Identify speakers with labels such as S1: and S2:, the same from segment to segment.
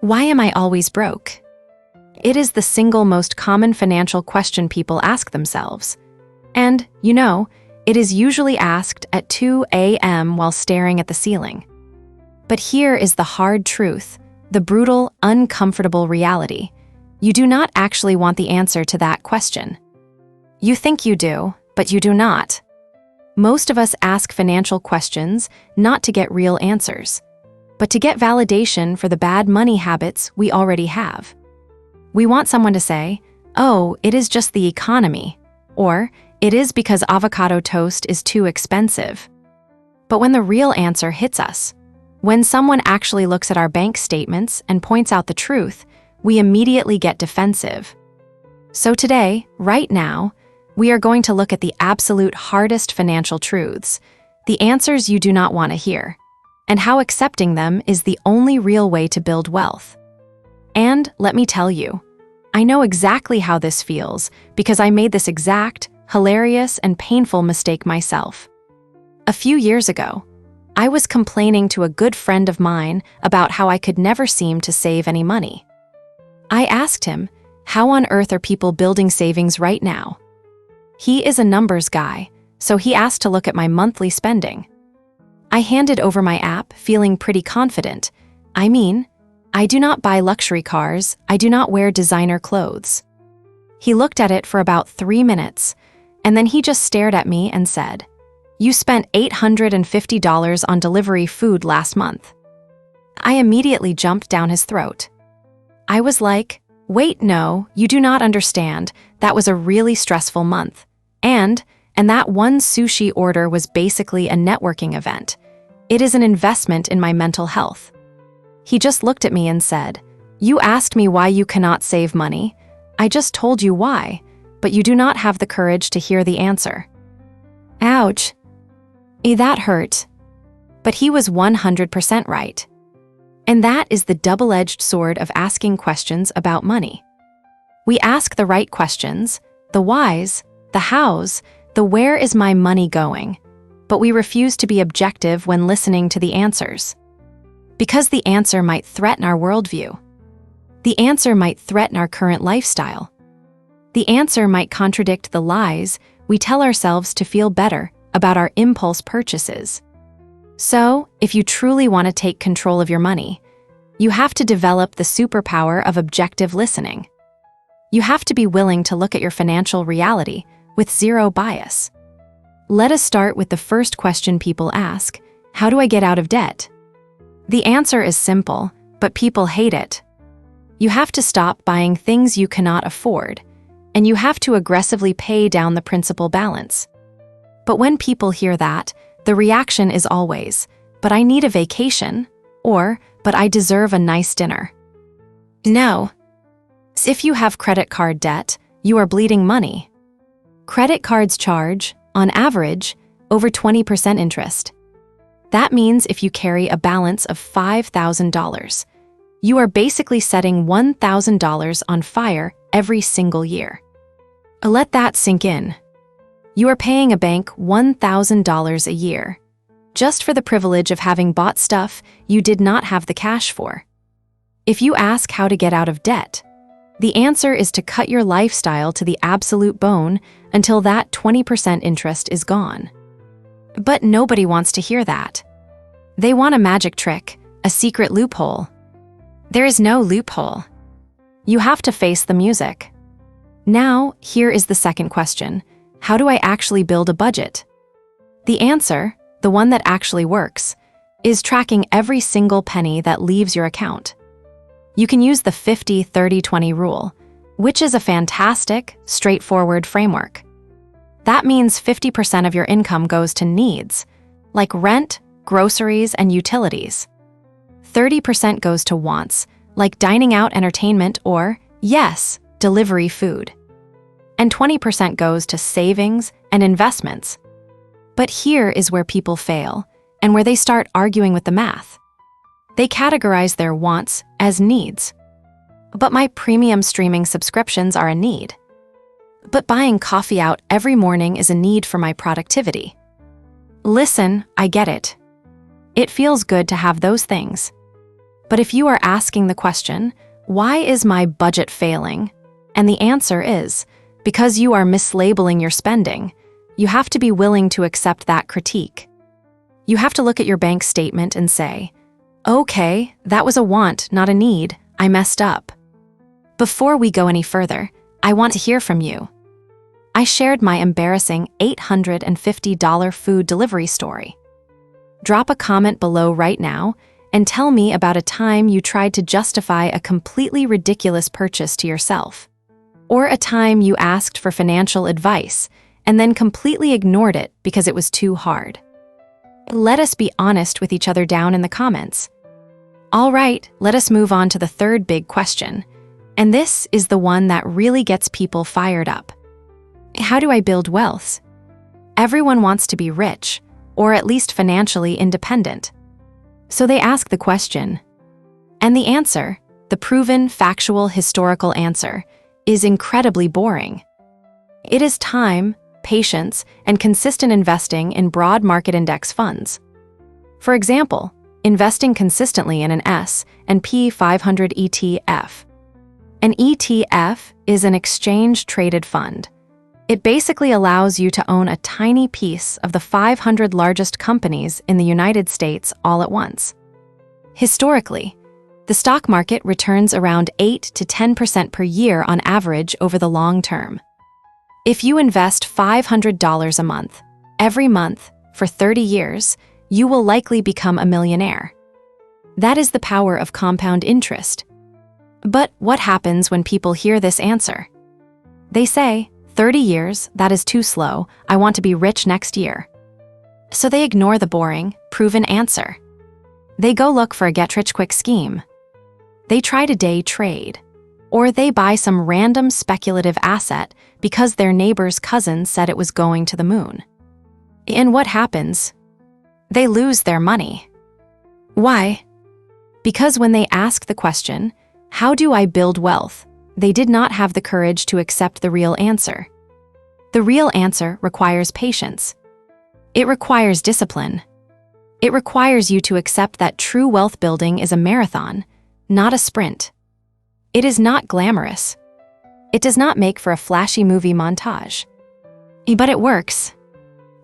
S1: Why am I always broke? It is the single most common financial question people ask themselves. And, it is usually asked at 2 a.m. while staring at the ceiling. But here is the hard truth, the brutal, uncomfortable reality. You do not actually want the answer to that question. You think you do, but you do not. Most of us ask financial questions not to get real answers, but to get validation for the bad money habits we already have. We want someone to say, "Oh, it is just the economy," or "It is because avocado toast is too expensive." But when the real answer hits us, when someone actually looks at our bank statements and points out the truth, we immediately get defensive. So today, right now, we are going to look at the absolute hardest financial truths, the answers you do not want to hear, and how accepting them is the only real way to build wealth. And let me tell you, I know exactly how this feels because I made this exact, hilarious, and painful mistake myself. A few years ago, I was complaining to a good friend of mine about how I could never seem to save any money. I asked him, how on earth are people building savings right now? He is a numbers guy, so he asked to look at my monthly spending. I handed over my app, feeling pretty confident. I do not buy luxury cars, I do not wear designer clothes. He looked at it for about 3 minutes, and then he just stared at me and said, "You spent $850 on delivery food last month." I immediately jumped down his throat. I was like, "Wait, no, you do not understand. That was a really stressful month. And that one sushi order was basically a networking event. It is an investment in my mental health." He just looked at me and said, "You asked me why you cannot save money. I just told you why, but you do not have the courage to hear the answer." Ouch. That hurt. But he was 100% right. And that is the double-edged sword of asking questions about money. We ask the right questions, the whys, the hows, the where is my money going, but we refuse to be objective when listening to the answers. Because the answer might threaten our worldview. The answer might threaten our current lifestyle. The answer might contradict the lies we tell ourselves to feel better about our impulse purchases. So, if you truly want to take control of your money, you have to develop the superpower of objective listening. You have to be willing to look at your financial reality with zero bias. Let us start with the first question people ask: how do I get out of debt? The answer is simple, but people hate it. You have to stop buying things you cannot afford, and you have to aggressively pay down the principal balance. But when people hear that, the reaction is always, "But I need a vacation," or "But I deserve a nice dinner." No. If you have credit card debt, you are bleeding money. Credit cards charge, on average, over 20% interest. That means if you carry a balance of $5,000, you are basically setting $1,000 on fire every single year. Let that sink in. You are paying a bank $1,000 a year, just for the privilege of having bought stuff you did not have the cash for. If you ask how to get out of debt, the answer is to cut your lifestyle to the absolute bone until that 20% interest is gone. But nobody wants to hear that. They want a magic trick, a secret loophole. There is no loophole. You have to face the music. Now, here is the second question. How do I actually build a budget? The answer, the one that actually works, is tracking every single penny that leaves your account. You can use the 50-30-20 rule, which is a fantastic, straightforward framework. That means 50% of your income goes to needs, like rent, groceries, and utilities. 30% goes to wants, like dining out, entertainment, or, yes, delivery food. And 20% goes to savings and investments. But here is where people fail, and where they start arguing with the math. They categorize their wants as needs. But my premium streaming subscriptions are a need. But buying coffee out every morning is a need for my productivity. Listen, I get it. It feels good to have those things. But if you are asking the question, why is my budget failing? And the answer is, because you are mislabeling your spending, you have to be willing to accept that critique. You have to look at your bank statement and say, okay, that was a want, not a need. I messed up. Before we go any further, I want to hear from you. I shared my embarrassing $850 food delivery story. Drop a comment below right now and tell me about a time you tried to justify a completely ridiculous purchase to yourself, or a time you asked for financial advice and then completely ignored it because it was too hard. Let us be honest with each other down in the comments. All right, let us move on to the third big question, and this is the one that really gets people fired up. How do I build wealth? Everyone wants to be rich, or at least financially independent. So they ask the question, and the answer, the proven, factual, historical answer, is incredibly boring. It is time, patience, and consistent investing in broad market index funds. For example, investing consistently in an S&P 500 ETF. An ETF is an exchange-traded fund. It basically allows you to own a tiny piece of the 500 largest companies in the United States all at once. Historically, the stock market returns around 8 to 10% per year on average over the long term. If you invest $500 a month, every month, for 30 years, you will likely become a millionaire. That is the power of compound interest. But what happens when people hear this answer? They say, 30 years, that is too slow, I want to be rich next year. So they ignore the boring, proven answer. They go look for a get-rich-quick scheme. They try to day trade, or they buy some random speculative asset because their neighbor's cousin said it was going to the moon. And what happens? They lose their money. Why? Because when they ask the question, how do I build wealth? They did not have the courage to accept the real answer. The real answer requires patience. It requires discipline. It requires you to accept that true wealth building is a marathon, not a sprint. It is not glamorous. It does not make for a flashy movie montage. But it works.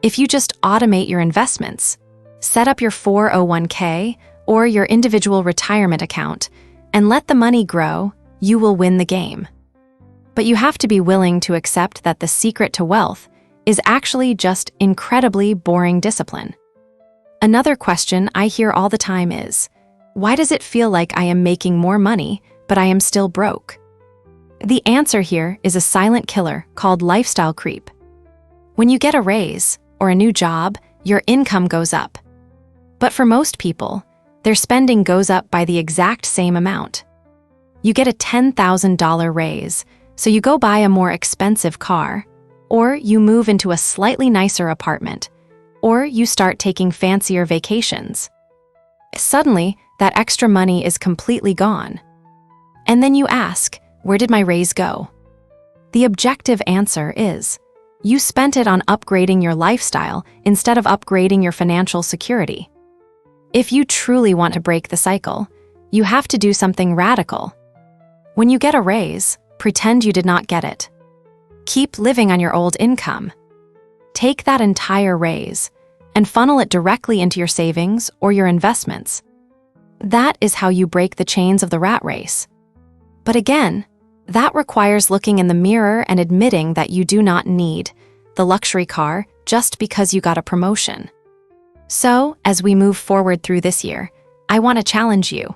S1: If you just automate your investments, set up your 401k or your individual retirement account, and let the money grow, you will win the game. But you have to be willing to accept that the secret to wealth is actually just incredibly boring discipline. Another question I hear all the time is, why does it feel like I am making more money, but I am still broke? The answer here is a silent killer called lifestyle creep. When you get a raise or a new job, your income goes up. But for most people, their spending goes up by the exact same amount. You get a $10,000 raise, so you go buy a more expensive car, or you move into a slightly nicer apartment, or you start taking fancier vacations. Suddenly, that extra money is completely gone. And then you ask, where did my raise go? The objective answer is, you spent it on upgrading your lifestyle instead of upgrading your financial security. If you truly want to break the cycle, you have to do something radical. When you get a raise, pretend you did not get it. Keep living on your old income. Take that entire raise and funnel it directly into your savings or your investments. That is how you break the chains of the rat race. But again, that requires looking in the mirror and admitting that you do not need the luxury car just because you got a promotion. So, as we move forward through this year, I want to challenge you.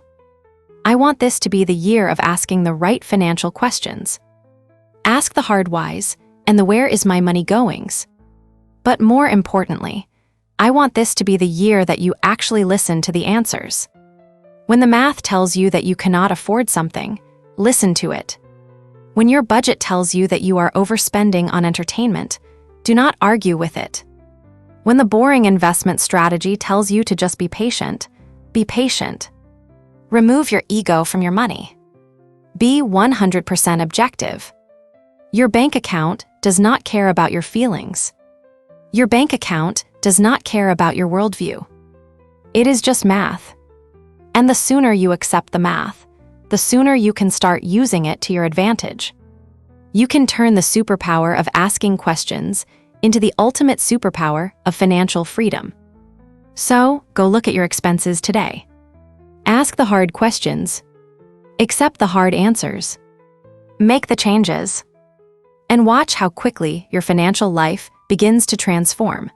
S1: I want this to be the year of asking the right financial questions. Ask the hard whys and the where is my money goings. But more importantly, I want this to be the year that you actually listen to the answers. When the math tells you that you cannot afford something, listen to it. When your budget tells you that you are overspending on entertainment, do not argue with it. When the boring investment strategy tells you to just be patient, be patient. Remove your ego from your money. Be 100% objective. Your bank account does not care about your feelings. Your bank account does not care about your worldview. It is just math. And the sooner you accept the math, the sooner you can start using it to your advantage. You can turn the superpower of asking questions into the ultimate superpower of financial freedom. So, go look at your expenses today. Ask the hard questions. Accept the hard answers. Make the changes. And watch how quickly your financial life begins to transform.